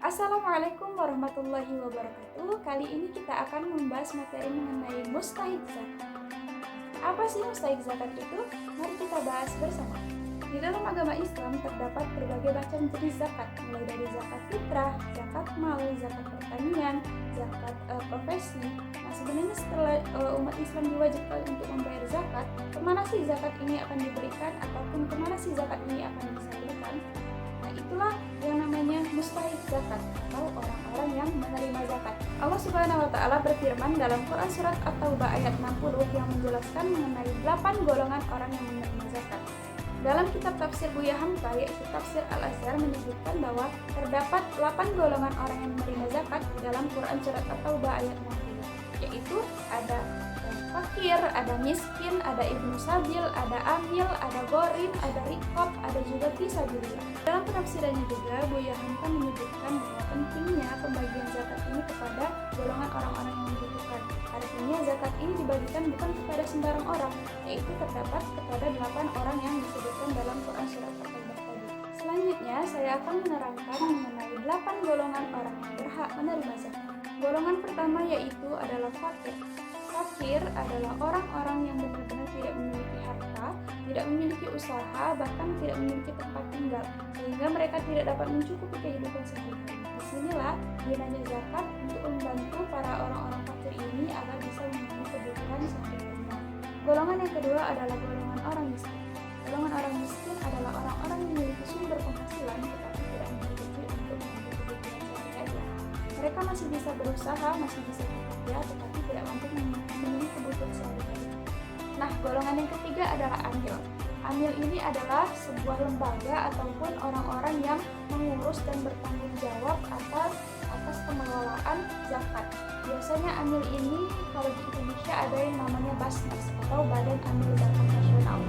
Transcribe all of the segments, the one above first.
Assalamualaikum warahmatullahi wabarakatuh. Kali ini kita akan membahas materi mengenai mustahik zakat. Apa sih mustahik zakat itu? Mari kita bahas bersama. Di dalam agama Islam terdapat berbagai macam jenis zakat, mulai dari zakat fitrah, zakat mal, zakat pertanian, zakat profesi. Nah, sebenarnya setelah umat Islam diwajibkan untuk membayar zakat, kemana sih zakat ini akan diberikan ataupun kemana sih zakat ini akan disalurkan? Nah, itulah yang namanya mustahik zakat atau orang-orang yang menerima zakat. Allah Subhanahu wa taala berfirman dalam Quran surat At-Taubah ayat 60 yang menjelaskan mengenai 8 golongan orang yang menerima zakat. Dalam kitab tafsir Buya Hamka yaitu tafsir Al-Azhar menyebutkan bahwa terdapat 8 golongan orang yang menerima zakat di dalam Quran surat At-Taubah ayat 60, yaitu ada fakir, ada miskin, ada ibnu sabil, ada amil, ada gorim, ada rikob, ada juga fisabilillah. Dalam penafsirannya juga, Buya Hamka menyebutkan bahwa pentingnya pembagian zakat ini kepada golongan orang-orang yang membutuhkan. Artinya zakat ini dibagikan bukan kepada sembarang orang, yaitu terdapat kepada 8 orang yang disebutkan dalam Quran surat At-Taubah tadi. Selanjutnya, saya akan menerangkan mengenai 8 golongan orang yang berhak menerima zakat. Golongan pertama yaitu adalah fakir. Fakir adalah orang-orang yang benar-benar tidak memiliki harta, tidak memiliki usaha, bahkan tidak memiliki tempat tinggal, sehingga mereka tidak dapat mencukupi kehidupan sehari-hari. Disinilah gunanya zakat untuk membantu para orang-orang fakir ini agar bisa memenuhi kebutuhan sehari-harinya. Golongan yang kedua adalah golongan orang miskin. Golongan orang miskin adalah orang-orang yang memiliki sumber penghasilan tetapi tidak mencukupi untuk memenuhi kebutuhan sehari-hari. Mereka masih bisa berusaha, masih bisa bekerja, tetapi tidak mampu memenuhi kebutuhan sehari-hari. Nah, golongan yang ketiga adalah amil. Amil ini adalah sebuah lembaga ataupun orang-orang yang mengurus dan bertanggung jawab atas pengelolaan zakat. Biasanya amil ini kalau di Indonesia ada yang namanya Basnas atau Badan Amil Zakat Nasional.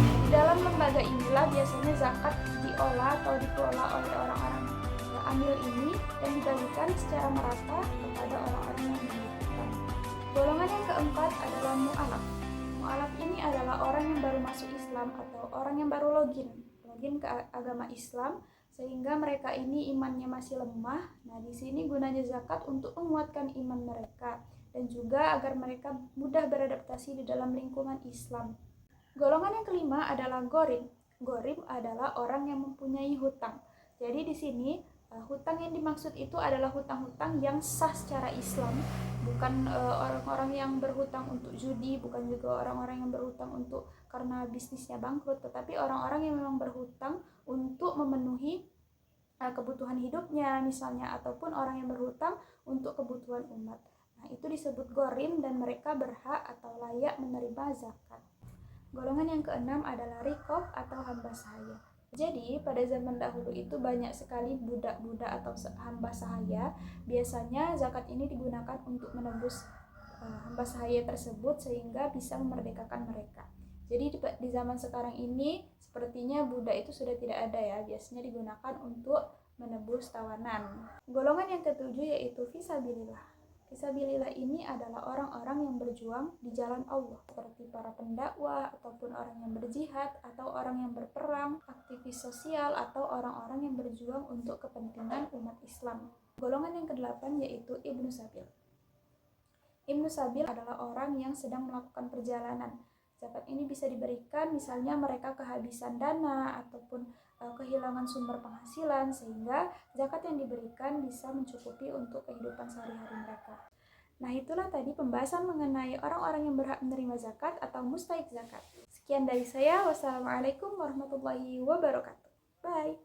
Di dalam lembaga inilah biasanya zakat diolah atau dikelola oleh orang-orang amil ini dan dibagikan secara merata kepada orang-orang yang membutuhkan. Golongan yang keempat adalah mu'alaf. Mu'alaf ini adalah orang yang baru masuk Islam atau orang yang baru login ke agama Islam, sehingga mereka ini imannya masih lemah. Nah, di sini gunanya zakat untuk menguatkan iman mereka dan juga agar mereka mudah beradaptasi di dalam lingkungan Islam. Golongan yang kelima adalah gorim. Gorim adalah orang yang mempunyai hutang. Jadi di sini hutang yang dimaksud itu adalah hutang-hutang yang sah secara Islam, bukan orang-orang yang berhutang untuk judi, bukan juga orang-orang yang berhutang untuk karena bisnisnya bangkrut, tetapi orang-orang yang memang berhutang untuk memenuhi kebutuhan hidupnya misalnya, ataupun orang yang berhutang untuk kebutuhan umat. Nah, itu disebut gorim dan mereka berhak atau layak menerima zakat. Golongan yang keenam adalah rikob atau hamba sahaya. Jadi pada zaman dahulu itu banyak sekali budak-budak atau hamba sahaya. Biasanya zakat ini digunakan untuk menebus hamba sahaya tersebut sehingga bisa memerdekakan mereka. Jadi di zaman sekarang ini sepertinya budak itu sudah tidak ada ya. Biasanya digunakan untuk menebus tawanan. Golongan yang ketujuh yaitu fisabilillah. Fisabilillah ini adalah orang-orang yang berjuang di jalan Allah, seperti para pendakwah ataupun orang yang berjihad atau orang yang berperang, aktivis sosial atau orang-orang yang berjuang untuk kepentingan umat Islam. Golongan yang kedelapan yaitu ibnu sabil. Ibnu sabil adalah orang yang sedang melakukan perjalanan. Zakat ini bisa diberikan misalnya mereka kehabisan dana ataupun kehilangan sumber penghasilan, sehingga zakat yang diberikan bisa mencukupi untuk kehidupan sehari-hari mereka. Nah, itulah tadi pembahasan mengenai orang-orang yang berhak menerima zakat atau mustahik zakat. Sekian dari saya. Wassalamualaikum warahmatullahi wabarakatuh. Bye.